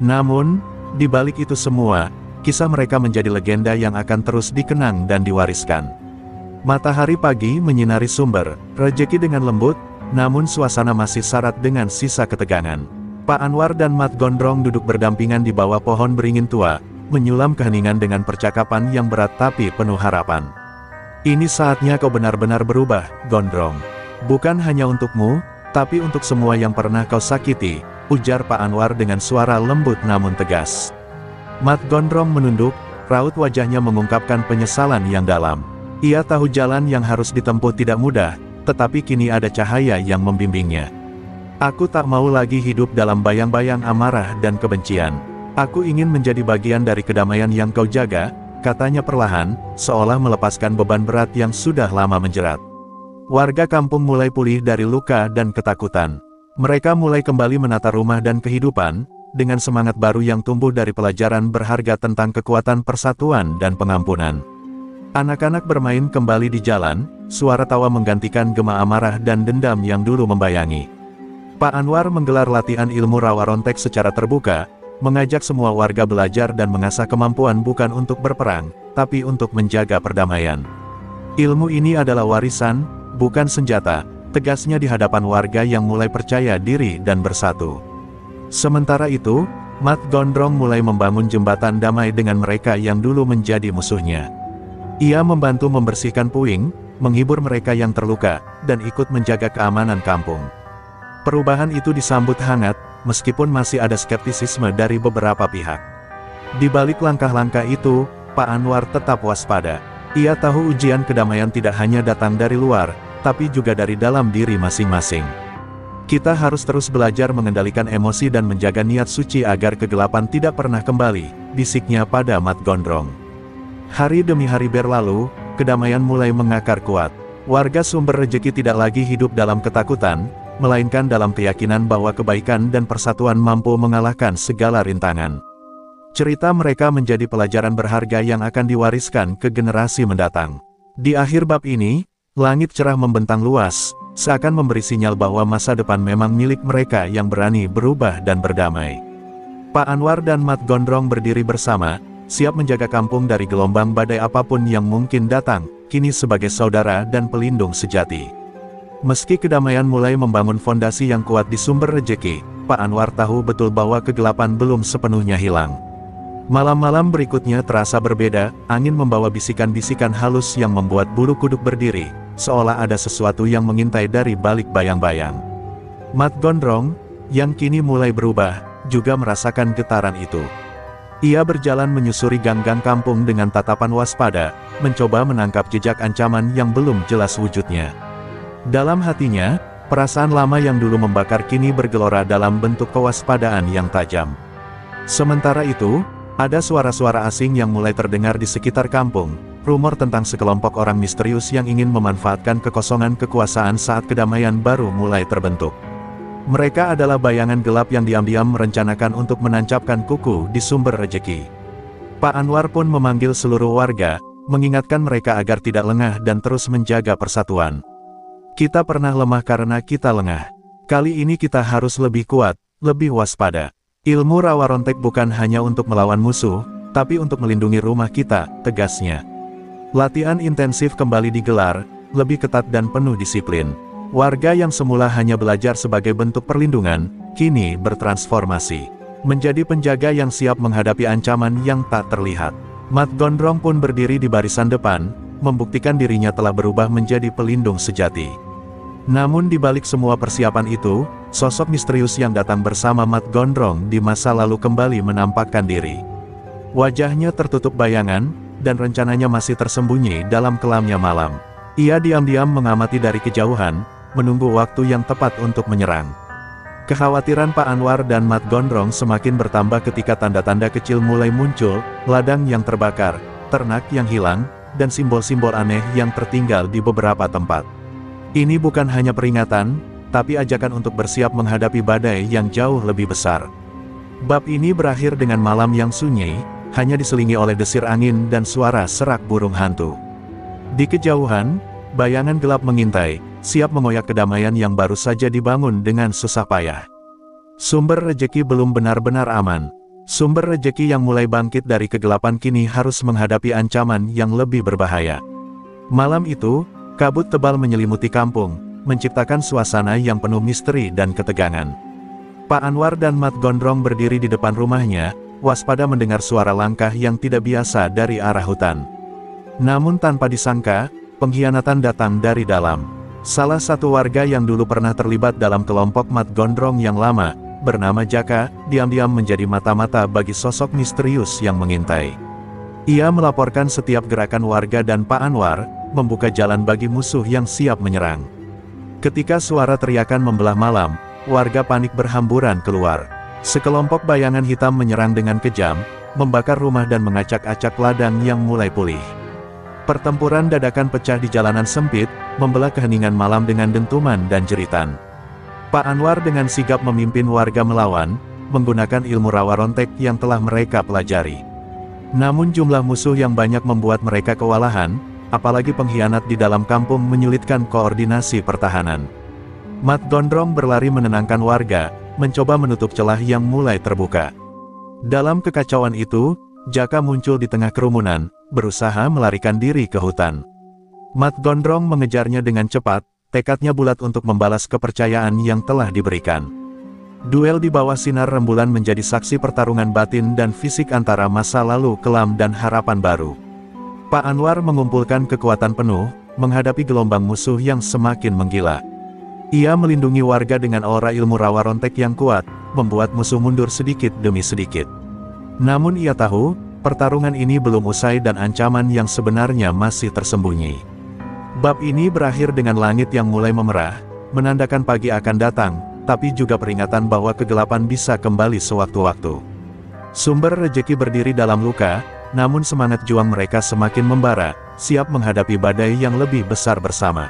Namun, di balik itu semua, kisah mereka menjadi legenda yang akan terus dikenang dan diwariskan. Matahari pagi menyinari sumber rejeki dengan lembut, namun suasana masih syarat dengan sisa ketegangan. Pak Anwar dan Mat Gondrong duduk berdampingan di bawah pohon beringin tua, menyulam keheningan dengan percakapan yang berat tapi penuh harapan. Ini saatnya kau benar-benar berubah, Gondrong. Bukan hanya untukmu, tapi untuk semua yang pernah kau sakiti, ujar Pak Anwar dengan suara lembut namun tegas. Mat Gondrong menunduk, raut wajahnya mengungkapkan penyesalan yang dalam. Ia tahu jalan yang harus ditempuh tidak mudah, tetapi kini ada cahaya yang membimbingnya. Aku tak mau lagi hidup dalam bayang-bayang amarah dan kebencian. Aku ingin menjadi bagian dari kedamaian yang kau jaga, katanya perlahan, seolah melepaskan beban berat yang sudah lama menjerat. Warga kampung mulai pulih dari luka dan ketakutan. Mereka mulai kembali menata rumah dan kehidupan, dengan semangat baru yang tumbuh dari pelajaran berharga tentang kekuatan persatuan dan pengampunan. Anak-anak bermain kembali di jalan, suara tawa menggantikan gema amarah dan dendam yang dulu membayangi. Pak Anwar menggelar latihan ilmu rawa rontek secara terbuka, mengajak semua warga belajar dan mengasah kemampuan bukan untuk berperang, tapi untuk menjaga perdamaian. Ilmu ini adalah warisan, bukan senjata, tegasnya di hadapan warga yang mulai percaya diri dan bersatu. Sementara itu, Mat Gondrong mulai membangun jembatan damai dengan mereka yang dulu menjadi musuhnya. Ia membantu membersihkan puing, menghibur mereka yang terluka, dan ikut menjaga keamanan kampung. Perubahan itu disambut hangat, meskipun masih ada skeptisisme dari beberapa pihak. Di balik langkah-langkah itu, Pak Anwar tetap waspada. Ia tahu ujian kedamaian tidak hanya datang dari luar, tapi juga dari dalam diri masing-masing. Kita harus terus belajar mengendalikan emosi dan menjaga niat suci agar kegelapan tidak pernah kembali, bisiknya pada Mat Gondrong. Hari demi hari berlalu, kedamaian mulai mengakar kuat. Warga Sumber Rejeki tidak lagi hidup dalam ketakutan, melainkan dalam keyakinan bahwa kebaikan dan persatuan mampu mengalahkan segala rintangan. Cerita mereka menjadi pelajaran berharga yang akan diwariskan ke generasi mendatang. Di akhir bab ini, langit cerah membentang luas, seakan memberi sinyal bahwa masa depan memang milik mereka yang berani berubah dan berdamai. Pak Anwar dan Mat Gondrong berdiri bersama, siap menjaga kampung dari gelombang badai apapun yang mungkin datang, kini sebagai saudara dan pelindung sejati. Meski kedamaian mulai membangun fondasi yang kuat di Sumber Rejeki, Pak Anwar tahu betul bahwa kegelapan belum sepenuhnya hilang. Malam-malam berikutnya terasa berbeda, angin membawa bisikan-bisikan halus yang membuat bulu kuduk berdiri, seolah ada sesuatu yang mengintai dari balik bayang-bayang. Mat Gondrong, yang kini mulai berubah, juga merasakan getaran itu. Ia berjalan menyusuri gang-gang kampung dengan tatapan waspada, mencoba menangkap jejak ancaman yang belum jelas wujudnya. Dalam hatinya, perasaan lama yang dulu membakar kini bergelora dalam bentuk kewaspadaan yang tajam. Sementara itu, ada suara-suara asing yang mulai terdengar di sekitar kampung, rumor tentang sekelompok orang misterius yang ingin memanfaatkan kekosongan kekuasaan saat kedamaian baru mulai terbentuk. Mereka adalah bayangan gelap yang diam-diam merencanakan untuk menancapkan kuku di Sumber Rejeki. Pak Anwar pun memanggil seluruh warga, mengingatkan mereka agar tidak lengah dan terus menjaga persatuan. Kita pernah lemah karena kita lengah. Kali ini kita harus lebih kuat, lebih waspada. Ilmu rawa rontek bukan hanya untuk melawan musuh, tapi untuk melindungi rumah kita, tegasnya. Latihan intensif kembali digelar, lebih ketat dan penuh disiplin. Warga yang semula hanya belajar sebagai bentuk perlindungan, kini bertransformasi menjadi penjaga yang siap menghadapi ancaman yang tak terlihat. Mat Gondrong pun berdiri di barisan depan, membuktikan dirinya telah berubah menjadi pelindung sejati. Namun di balik semua persiapan itu, sosok misterius yang datang bersama Mat Gondrong di masa lalu kembali menampakkan diri. Wajahnya tertutup bayangan, dan rencananya masih tersembunyi dalam kelamnya malam. Ia diam-diam mengamati dari kejauhan, menunggu waktu yang tepat untuk menyerang. Kekhawatiran Pak Anwar dan Mat Gondrong semakin bertambah ketika tanda-tanda kecil mulai muncul, ladang yang terbakar, ternak yang hilang, dan simbol-simbol aneh yang tertinggal di beberapa tempat. Ini bukan hanya peringatan, tapi ajakan untuk bersiap menghadapi badai yang jauh lebih besar. Bab ini berakhir dengan malam yang sunyi, hanya diselingi oleh desir angin dan suara serak burung hantu. Di kejauhan, bayangan gelap mengintai, siap mengoyak kedamaian yang baru saja dibangun dengan susah payah. Sumber Rejeki belum benar-benar aman. Sumber Rejeki yang mulai bangkit dari kegelapan kini harus menghadapi ancaman yang lebih berbahaya. Malam itu, kabut tebal menyelimuti kampung, menciptakan suasana yang penuh misteri dan ketegangan. Pak Anwar dan Mat Gondrong berdiri di depan rumahnya, waspada mendengar suara langkah yang tidak biasa dari arah hutan. Namun tanpa disangka, pengkhianatan datang dari dalam. Salah satu warga yang dulu pernah terlibat dalam kelompok Mat Gondrong yang lama, bernama Jaka, diam-diam menjadi mata-mata bagi sosok misterius yang mengintai. Ia melaporkan setiap gerakan warga dan Pak Anwar, membuka jalan bagi musuh yang siap menyerang. Ketika suara teriakan membelah malam, warga panik berhamburan keluar. Sekelompok bayangan hitam menyerang dengan kejam, membakar rumah dan mengacak-acak ladang yang mulai pulih. Pertempuran dadakan pecah di jalanan sempit, membelah keheningan malam dengan dentuman dan jeritan. Pak Anwar dengan sigap memimpin warga melawan, menggunakan ilmu rawa rontek yang telah mereka pelajari. Namun jumlah musuh yang banyak membuat mereka kewalahan, apalagi pengkhianat di dalam kampung menyulitkan koordinasi pertahanan. Mat Gondrong berlari menenangkan warga, mencoba menutup celah yang mulai terbuka. Dalam kekacauan itu, Jaka muncul di tengah kerumunan, berusaha melarikan diri ke hutan. Mat Gondrong mengejarnya dengan cepat, tekadnya bulat untuk membalas kepercayaan yang telah diberikan. Duel di bawah sinar rembulan menjadi saksi pertarungan batin dan fisik antara masa lalu kelam dan harapan baru. Pak Anwar mengumpulkan kekuatan penuh, menghadapi gelombang musuh yang semakin menggila. Ia melindungi warga dengan aura ilmu rawa rontek yang kuat, membuat musuh mundur sedikit demi sedikit. Namun ia tahu, pertarungan ini belum usai dan ancaman yang sebenarnya masih tersembunyi. Bab ini berakhir dengan langit yang mulai memerah, menandakan pagi akan datang, tapi juga peringatan bahwa kegelapan bisa kembali sewaktu-waktu. Sumber rejeki berdiri dalam luka, namun semangat juang mereka semakin membara, siap menghadapi badai yang lebih besar bersama.